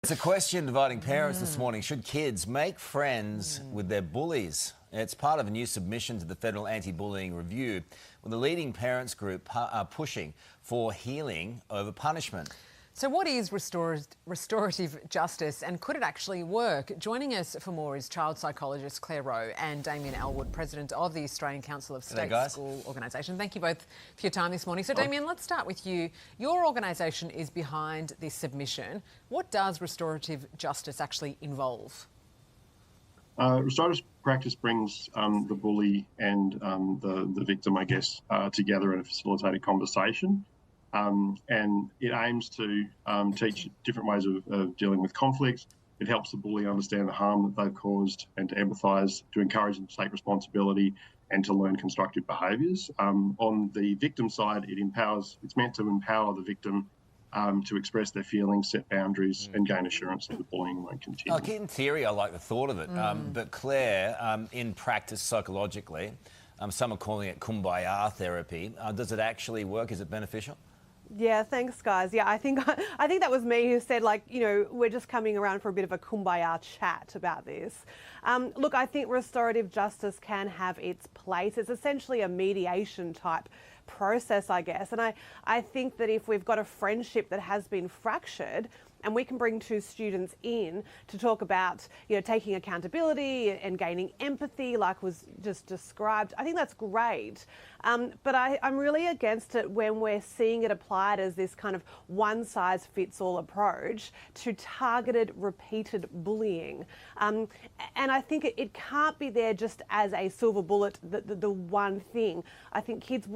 It's a question dividing parents this morning. Should kids make friends with their bullies? It's part of a new submission to the Federal Anti-Bullying Review, with the leading parents group pushing for healing over punishment. So what is restorative justice, and could it actually work? Joining us for more is child psychologist Clare and Damien Elwood, president of the Australian Council of State School Organisation. Thank you both for your time this morning. So Damien, let's start with you. Your organisation is behind this submission. What does restorative justice actually involve? Restorative practice brings the bully and the victim, I guess, together in a facilitated conversation. And it aims to teach different ways of dealing with conflict. It helps the bully understand the harm that they've caused and to empathise, to encourage them to take responsibility and to learn constructive behaviours. On the victim side, it's meant to empower the victim to express their feelings, set boundaries and gain assurance that the bullying won't continue. Like in theory, I like the thought of it, but Clare, in practice psychologically, some are calling it kumbaya therapy. Does it actually work? Is it beneficial? Yeah, thanks, guys. Yeah, I think that was me who said, like, you know, we're just coming around for a bit of a kumbaya chat about this. Look, I think restorative justice can have its place. It's essentially a mediation type process, I guess. And I think that if we've got a friendship that has been fractured, and we can bring two students in to talk about, you know, taking accountability and gaining empathy, like was just described, I think that's great. But I'm really against it when we're seeing it applied as this kind of one-size-fits-all approach to targeted, repeated bullying. And I think it can't be there just as a silver bullet, the one thing. I think kids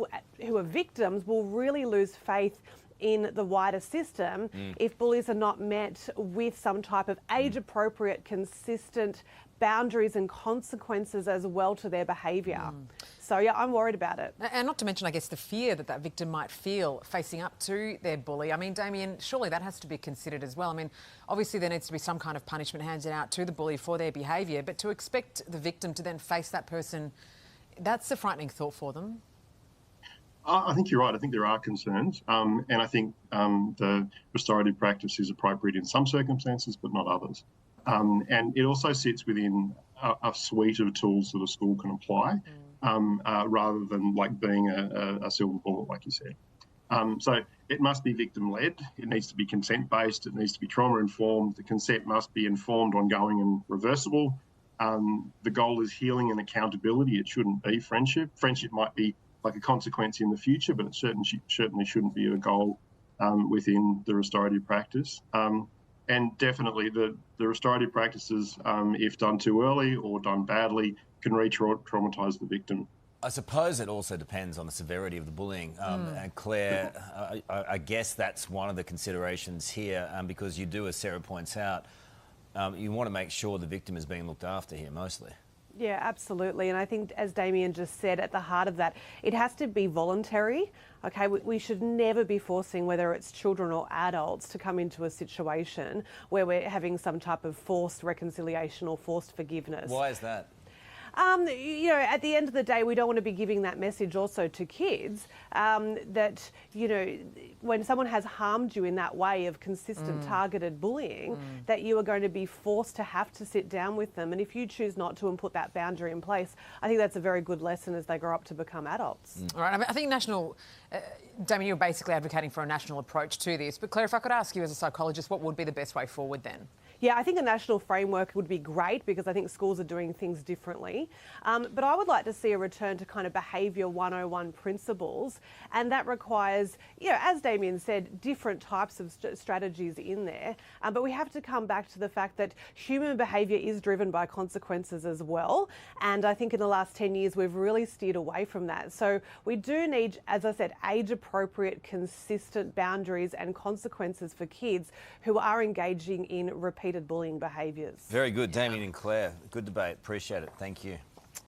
who are victims will really lose faith in the wider system if bullies are not met with some type of age-appropriate, consistent boundaries and consequences as well to their behaviour. So yeah, I'm worried about it. And not to mention, I guess, the fear that victim might feel facing up to their bully. I mean, Damien, surely that has to be considered as well. I mean, obviously there needs to be some kind of punishment handed out to the bully for their behaviour, but to expect the victim to then face that person, that's a frightening thought for them. I think you're right. I think there are concerns, and I think the restorative practice is appropriate in some circumstances, but not others. And it also sits within a suite of tools that a school can apply, rather than like being a silver bullet, like you said. So it must be victim-led. It needs to be consent-based. It needs to be trauma-informed. The consent must be informed, ongoing, and reversible. The goal is healing and accountability. It shouldn't be friendship. Friendship might be like a consequence in the future, but it certainly shouldn't be a goal within the restorative practice. And definitely the restorative practices, if done too early or done badly, can re-traumatise the victim. I suppose it also depends on the severity of the bullying. And Clare, I guess that's one of the considerations here, because you do, as Sarah points out, you want to make sure the victim is being looked after here mostly. Yeah, absolutely. And I think, as Damien just said, at the heart of that, it has to be voluntary. Okay, we should never be forcing, whether it's children or adults, to come into a situation where we're having some type of forced reconciliation or forced forgiveness. Why is that? You know, at the end of the day, we don't want to be giving that message also to kids, that, you know, when someone has harmed you in that way of consistent targeted bullying, that you are going to be forced to have to sit down with them. And if you choose not to and put that boundary in place, I think that's a very good lesson as they grow up to become adults. All right, I think Damien, you're basically advocating for a national approach to this. But Clare, if I could ask you as a psychologist, what would be the best way forward then? Yeah, I think a national framework would be great, because I think schools are doing things differently. But I would like to see a return to kind of behaviour 101 principles, and that requires, you know, as Damien said, different types of strategies in there. But we have to come back to the fact that human behaviour is driven by consequences as well. And I think in the last 10 years, we've really steered away from that. So we do need, as I said, age-appropriate, consistent boundaries and consequences for kids who are engaging in repeated bullying behaviours. Very good, Damien and Clare. Good debate. Appreciate it. Thank you.